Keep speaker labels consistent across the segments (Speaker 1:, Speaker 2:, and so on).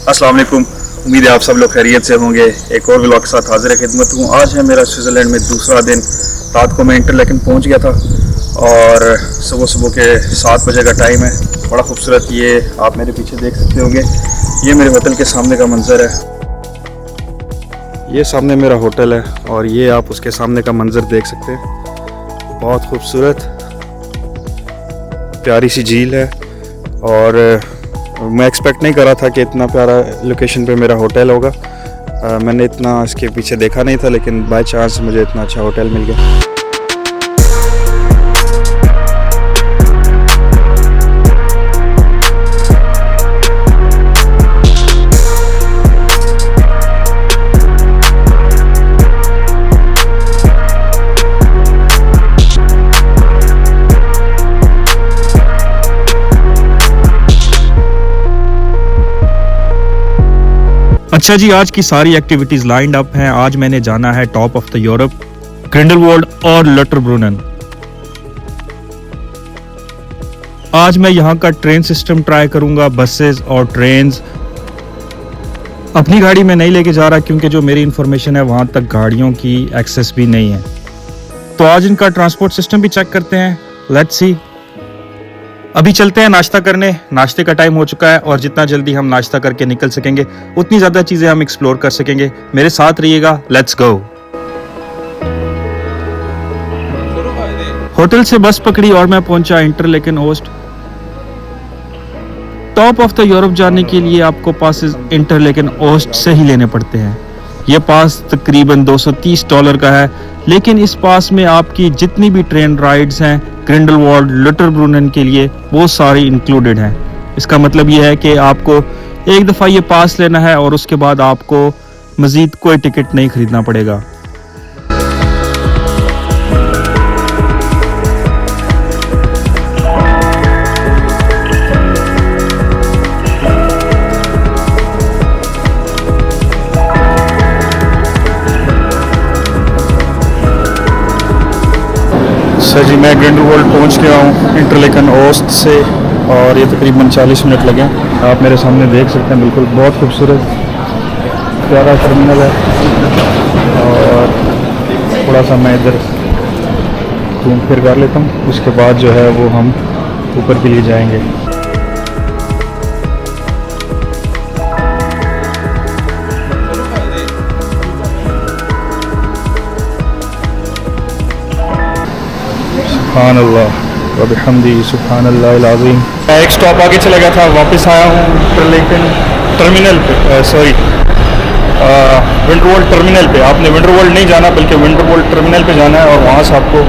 Speaker 1: अस्सलाम वालेकुम। उम्मीद है आप सब लोग खैरियत से होंगे। एक और व्लॉग के साथ हाजिर खिदमत हूँ। आज है मेरा स्विट्ज़रलैंड में दूसरा दिन। रात को मैं इंटरलेकन पहुँच गया था और सुबह सुबह के 7 बजे का टाइम है। बड़ा खूबसूरत, ये आप मेरे पीछे देख सकते होंगे, ये मेरे होटल के सामने का मंज़र है। ये सामने मेरा होटल है और ये आप उसके सामने का मंज़र देख सकते हैं। बहुत खूबसूरत प्यारी सी झील है और मैं एक्सपेक्ट नहीं कर रहा था कि इतना प्यारा लोकेशन पे मेरा होटल होगा। मैंने इतना इसके पीछे देखा नहीं था, लेकिन बाय चांस मुझे इतना अच्छा होटल मिल गया।
Speaker 2: अच्छा जी, आज की सारी एक्टिविटीज लाइंड अप हैं। आज मैंने जाना है top of the Europe, Grindelwald और लटरब्रुनन। आज मैं यहाँ का ट्रेन सिस्टम ट्राई करूंगा, बसेस और ट्रेन्स। अपनी गाड़ी में नहीं लेके जा रहा क्योंकि जो मेरी इंफॉर्मेशन है वहां तक गाड़ियों की एक्सेस भी नहीं है। तो आज इनका ट्रांसपोर्ट सिस्टम भी चेक करते हैं। Let's see. अभी चलते हैं नाश्ता करने। नाश्ते का टाइम हो चुका है और जितना जल्दी हम नाश्ता करके निकल सकेंगे उतनी ज़्यादा चीज़ें हम एक्सप्लोर कर सकेंगे। मेरे साथ रहिएगा। Let's go. होटल से बस पकड़ी और मैं पहुंचा Interlaken Ost. Top of the Europe जाने के लिए आपको पासेस इंटरलेकन ओस्ट से ही लेने पड़ते हैं। यह पास तकरीबन $230 का है, लेकिन इस पास में आपकी जितनी भी ट्रेन राइड्स हैं ग्रिंडलवाल्ड लटरब्रुनन के लिए वो सारी इंक्लूडेड हैं। इसका मतलब यह है कि आपको एक दफ़ा ये पास लेना है और उसके बाद आपको मज़ीद कोई टिकट नहीं खरीदना पड़ेगा।
Speaker 1: सर जी, मैं ग्रिंडलवाल्ड पहुंच गया हूं इंटरलेकन ओस्ट से और ये तकरीबन 40 मिनट लगे। आप मेरे सामने देख सकते हैं, बिल्कुल बहुत खूबसूरत प्यारा टर्मिनल है। और थोड़ा सा मैं इधर घूम फिर कर लेता हूँ, उसके बाद जो है वो हम ऊपर के लिए जाएंगे। सुब्हानअल्लाह व बिहम्दिही सुब्हानअल्लाहिल अज़ीम। मैं एक स्टॉप आगे चला गया था, वापस आया हूँ इंटरलेकन टर्मिनल पे, विंटरवॉल्ड टर्मिनल पे। आपने विंटरवॉल्ड नहीं जाना बल्कि विंटरवॉल्ड टर्मिनल पे जाना है और वहाँ से आपको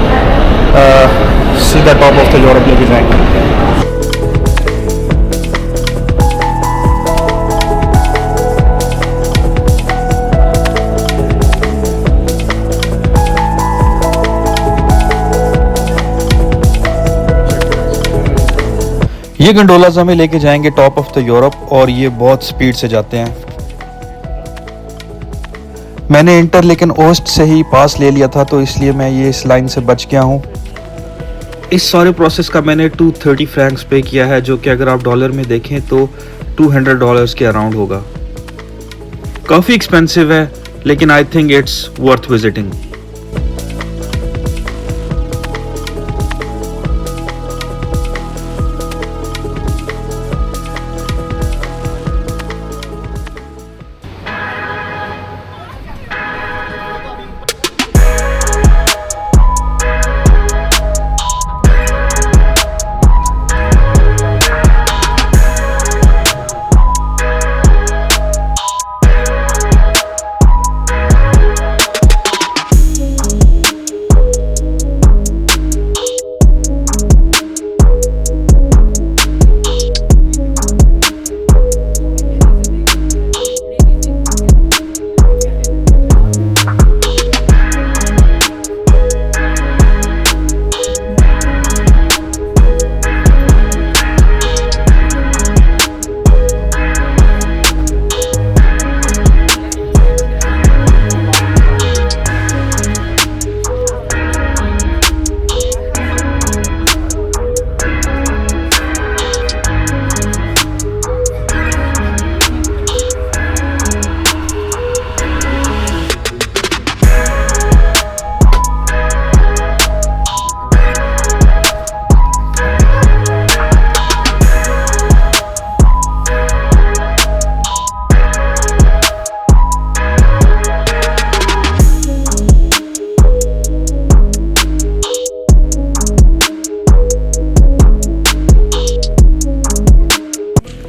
Speaker 1: सीधा टॉप ऑफ द यूरोप लेके जाएंगे।
Speaker 2: ये गंडोलाज हमें लेके जाएंगे टॉप ऑफ द यूरोप और ये बहुत स्पीड से जाते हैं। मैंने इंटरलेकन ओस्ट से ही पास ले लिया था तो इसलिए मैं ये इस लाइन से बच गया हूँ। इस सारे प्रोसेस का मैंने 230 फ्रैंक्स पे किया है, जो कि अगर आप डॉलर में देखें तो $200 के अराउंड होगा। काफ़ी एक्सपेंसिव है लेकिन I think it's worth visiting.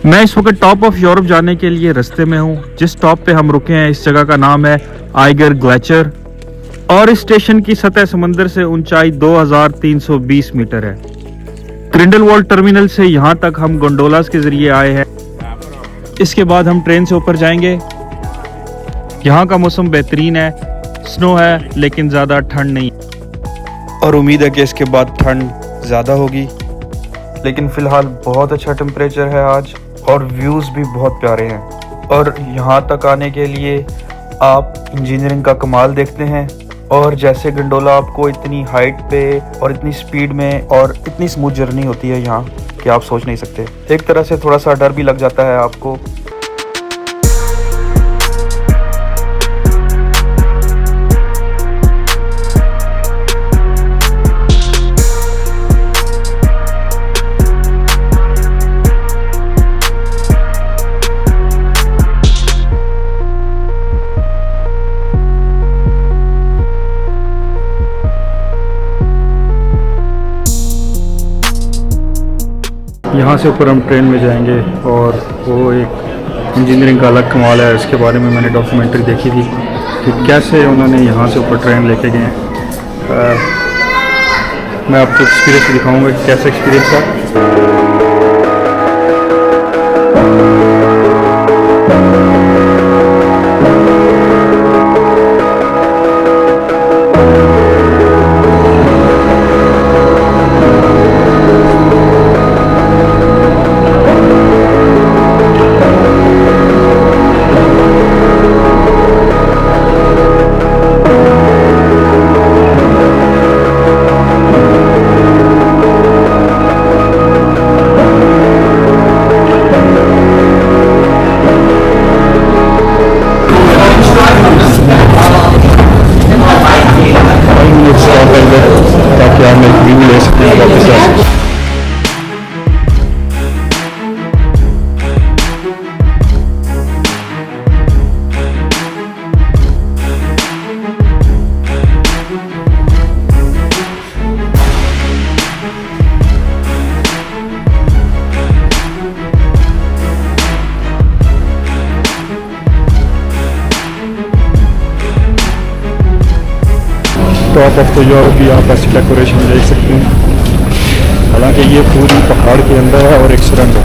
Speaker 2: मैं इस वक्त टॉप ऑफ यूरोप जाने के लिए रास्ते में हूँ। जिस टॉप पे हम रुके हैं इस जगह का नाम है आइगर ग्लेशियर और इस स्टेशन की सतह समंदर से ऊंचाई 2320 मीटर है। ग्रिंडेलवाल्ड टर्मिनल से यहाँ तक हम गोंडोलास के जरिए आए हैं। इसके बाद हम ट्रेन से ऊपर जाएंगे। यहाँ का मौसम बेहतरीन है, स्नो है लेकिन ज़्यादा ठंड नहीं और उम्मीद है कि इसके बाद ठंड ज़्यादा होगी। लेकिन फ़िलहाल बहुत अच्छा टेम्परेचर है आज और व्यूज़ भी बहुत प्यारे हैं। और यहाँ तक आने के लिए आप इंजीनियरिंग का कमाल देखते हैं। और जैसे गंडोला आपको इतनी हाइट पे और इतनी स्पीड में और इतनी स्मूथ जर्नी होती है यहाँ कि आप सोच नहीं सकते। एक तरह से थोड़ा सा डर भी लग जाता है आपको। यहाँ से ऊपर हम ट्रेन में जाएंगे और वो एक इंजीनियरिंग का अलग कमाल है। इसके बारे में मैंने डॉक्यूमेंट्री देखी थी कि कैसे उन्होंने यहाँ से ऊपर ट्रेन लेके गए हैं। मैं आपको एक्सपीरियंस दिखाऊंगा कि कैसा एक्सपीरियंस था। ताकि हम एक व्यू ले सकते हैं वापस। टॉप ऑफ द यूरोप भी आप ऐसी डेकोरेशन देख सकते हैं। हालांकि ये पूरी पहाड़ के अंदर है और एक सुरंग है।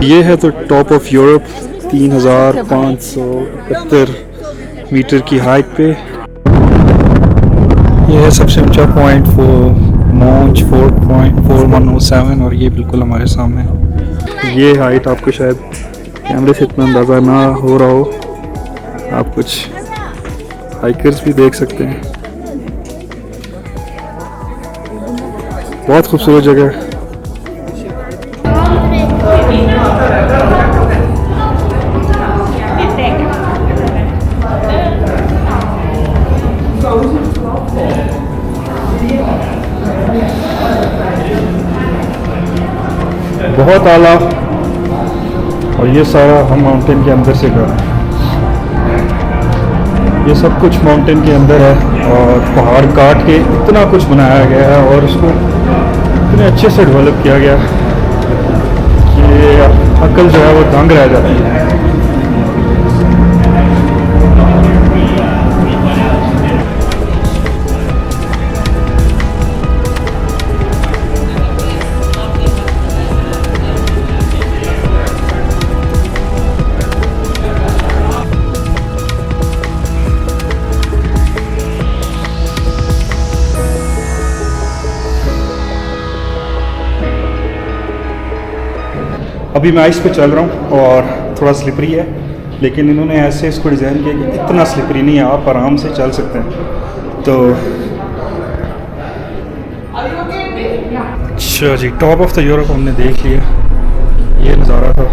Speaker 2: ये है तो टॉप ऑफ यूरोप 3571 मीटर की हाइट पे। ये है सबसे ऊंचा पॉइंट मॉन्च 4.4107 और ये बिल्कुल हमारे सामने है। ये हाइट आपको शायद कैमरे से इतना अंदाज़ा ना हो रहा हो, आप कुछ हाइकर्स भी देख सकते हैं। बहुत खूबसूरत जगह है। बहुत आला और ये सारा हम माउंटेन के अंदर से कर रहे हैं। ये सब कुछ माउंटेन के अंदर है और पहाड़ काट के इतना कुछ बनाया गया है और उसको इतने अच्छे से डेवलप किया गया कि अकल जो है वो दंग रह जाती है। अभी मैं आइस पे चल रहा हूँ और थोड़ा स्लिपरी है, लेकिन इन्होंने ऐसे इसको डिज़ाइन किया कि इतना स्लिपरी नहीं है, आप आराम से चल सकते हैं। तो अच्छा जी, टॉप ऑफ द यूरोप हमने देख लिया, ये नज़ारा था।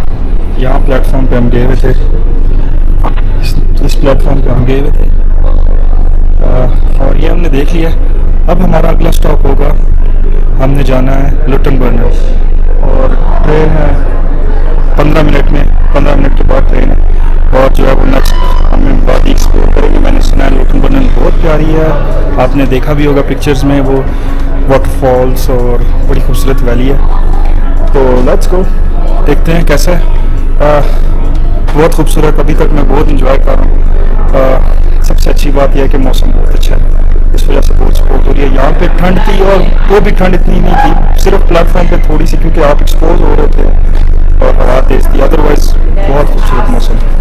Speaker 2: यहाँ प्लेटफॉर्म पे हम गए हुए थे, इस प्लेटफॉर्म पे हम गए हुए थे और ये हमने देख लिया। अब हमारा अगला स्टॉप होगा, हमने जाना है लुटनबर्ग और ट्रेन है 15 मिनट में, 15 मिनट के बाद ट्रेन है और जो है वो नेक्स्ट हमें वादी एक्सप्लोर करेंगे। मैंने सुना है लुटनबर्ग बहुत प्यारी है, आपने देखा भी होगा पिक्चर्स में, वो वाटरफॉल्स और बड़ी खूबसूरत वैली है। तो लेट्स गो, देखते हैं कैसा है। बहुत खूबसूरत, अभी तक मैं बहुत इंजॉय कर रहा हूँ। सबसे अच्छी बात यह है कि मौसम बहुत अच्छा है, इस वजह से बहुत सपोर्ट हो रही है। यहाँ पे ठंड थी और वो भी ठंड इतनी नहीं थी, सिर्फ प्लेटफॉर्म पे थोड़ी सी, क्योंकि आप एक्सपोज हो रहे थे और हवा तेज थी। अदरवाइज बहुत खूबसूरत मौसम है।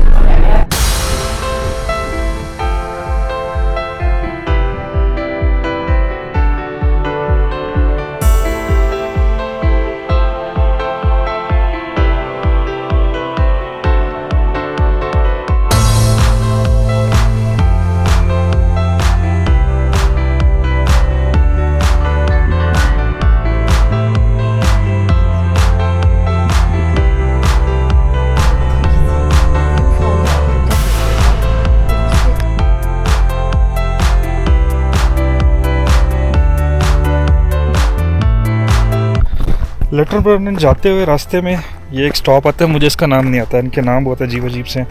Speaker 2: लुटनबर्ग जाते हुए रास्ते में ये एक स्टॉप आता है, मुझे इसका नाम नहीं आता, इनके नाम बहुत अजीब अजीब से हैं,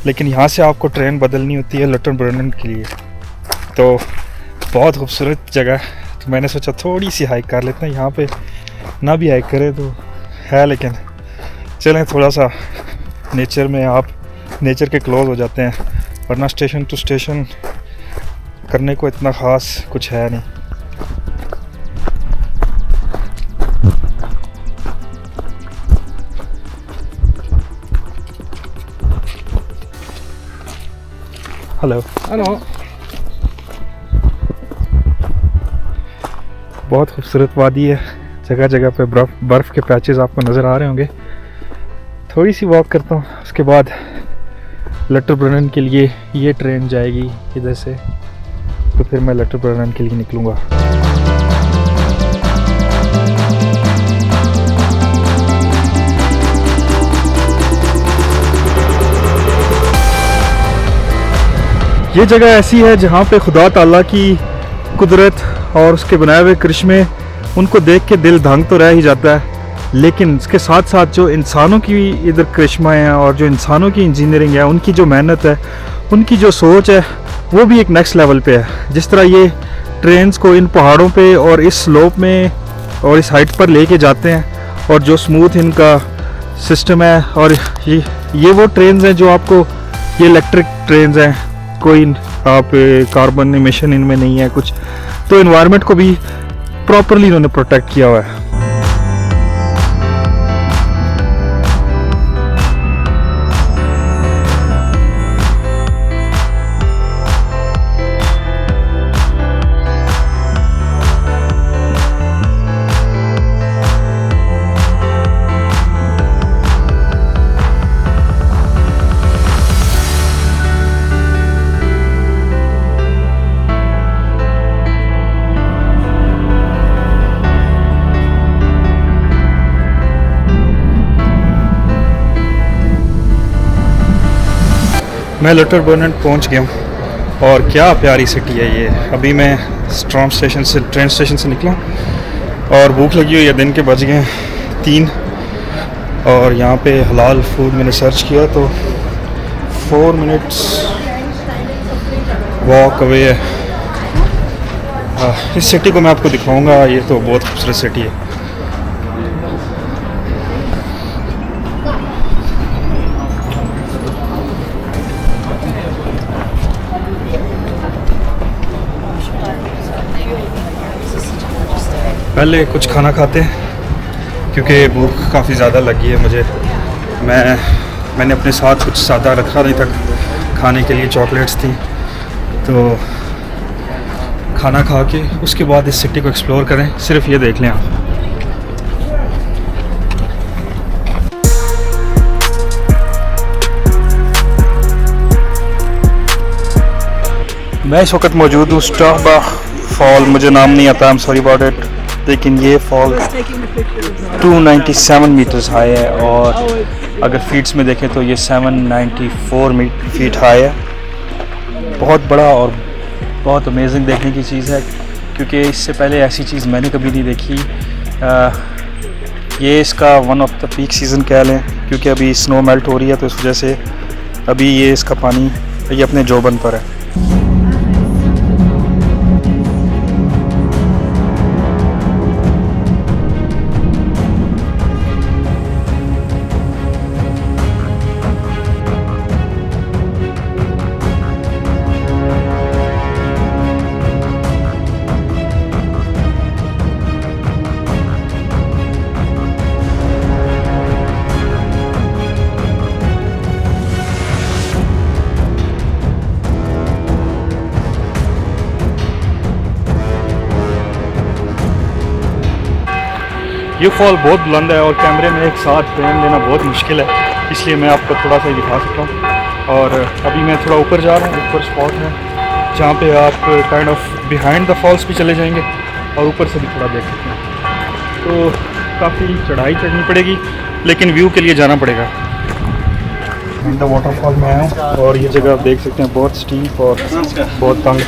Speaker 2: लेकिन यहाँ से आपको ट्रेन बदलनी होती है लुटनबर्ग के लिए। तो बहुत खूबसूरत जगह है, तो मैंने सोचा थोड़ी सी हाइक कर लेते हैं। यहाँ पे ना भी हाइक करें तो है, लेकिन चलें थोड़ा सा नेचर में, आप नेचर के क्लोज हो जाते हैं, वरना स्टेशन टू स्टेशन करने को इतना ख़ास कुछ है नहीं। हेलो हेलो, बहुत खूबसूरत वादी है, जगह जगह पे बर्फ़ के पैचेस आपको नज़र आ रहे होंगे। थोड़ी सी वॉक करता हूँ, उसके बाद लुटनबर्ग के लिए ये ट्रेन जाएगी इधर से, तो फिर मैं लुटनबर्ग के लिए निकलूँगा। ये जगह ऐसी है जहाँ पे खुदा ताला की कुदरत और उसके बनाए हुए करिश्मे, उनको देख के दिल दंग तो रह ही जाता है, लेकिन इसके साथ साथ जो इंसानों की इधर करिश्मा है और जो इंसानों की इंजीनियरिंग है, उनकी जो मेहनत है, उनकी जो सोच है, वो भी एक नेक्स्ट लेवल पे है। जिस तरह ये ट्रेन्स को इन पहाड़ों पे और इस स्लोप में और इस हाइट पर लेके जाते हैं, और जो स्मूथ इनका सिस्टम है, और ये वो ट्रेन्स हैं जो आपको, ये इलेक्ट्रिक ट्रेन्स हैं, कोई आप कार्बन एमिशन इनमें नहीं है कुछ, तो एनवायरनमेंट को भी प्रॉपरली इन्होंने प्रोटेक्ट किया हुआ है। मैं लुटनबर्ग पहुंच गया हूँ और क्या प्यारी सिटी है ये। अभी मैं ट्रेन स्टेशन से निकला और भूख लगी हुई है, दिन के बज गए 3 और यहाँ पे हलाल फूड मैंने सर्च किया तो 4 मिनट्स वॉक अवे है। इस सिटी को मैं आपको दिखाऊंगा, ये तो बहुत खूबसूरत सिटी है। पहले कुछ खाना खाते हैं क्योंकि भूख काफ़ी ज़्यादा लगी है मुझे। मैंने अपने साथ कुछ सादा रखा नहीं था खाने के लिए, चॉकलेट्स थी, तो खाना खा के उसके बाद इस सिटी को एक्सप्लोर करें। सिर्फ ये देख लें आप। मैं इस वक्त मौजूद हूँ स्टाबा फॉल, मुझे नाम नहीं आता, I am sorry about it, लेकिन ये फॉल 297 मीटर्स हाई है और अगर फीट्स में देखें तो ये 794 फीट हाई है। बहुत बड़ा और बहुत अमेजिंग देखने की चीज़ है क्योंकि इससे पहले ऐसी चीज़ मैंने कभी नहीं देखी। ये इसका one of the peak season कह लें क्योंकि अभी स्नो मेल्ट हो रही है, तो इस वजह से अभी ये इसका पानी ये अपने जोबन पर है। ये फॉल बहुत बुलंद है और कैमरे में एक साथ फ्रेम लेना बहुत मुश्किल है, इसलिए मैं आपको थोड़ा सा ही दिखा सकता हूँ। और अभी मैं थोड़ा ऊपर जा रहा हूँ, ऊपर स्पॉट है जहाँ पे आप kind of behind the falls भी चले जाएंगे और ऊपर से भी थोड़ा देख सकते हैं। तो काफ़ी चढ़ाई चढ़नी पड़ेगी लेकिन व्यू के लिए जाना पड़ेगा। द वाटरफॉल में आया हूँ और ये जगह आप देख सकते हैं बहुत स्टीप और बहुत तंग।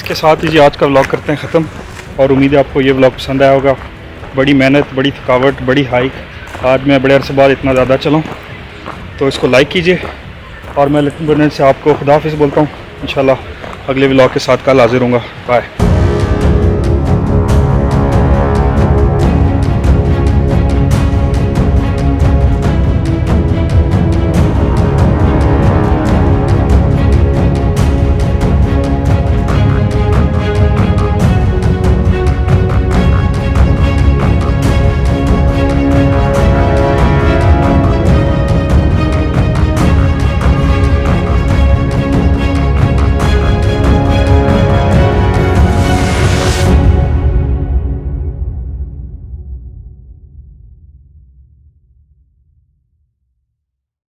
Speaker 2: के साथ ही जी आज का व्लॉग करते हैं ख़त्म और उम्मीद है आपको ये व्लॉग पसंद आया होगा। बड़ी मेहनत, बड़ी थकावट, बड़ी हाइक, आज मैं बड़े अरसे बाद इतना ज़्यादा चला, तो इसको लाइक कीजिए और मैं लिटिल बर्नर से आपको खुदा हाफिज़ बोलता हूँ। इंशाल्लाह अगले व्लॉग के साथ कल हाजिर होऊंगा। बाय।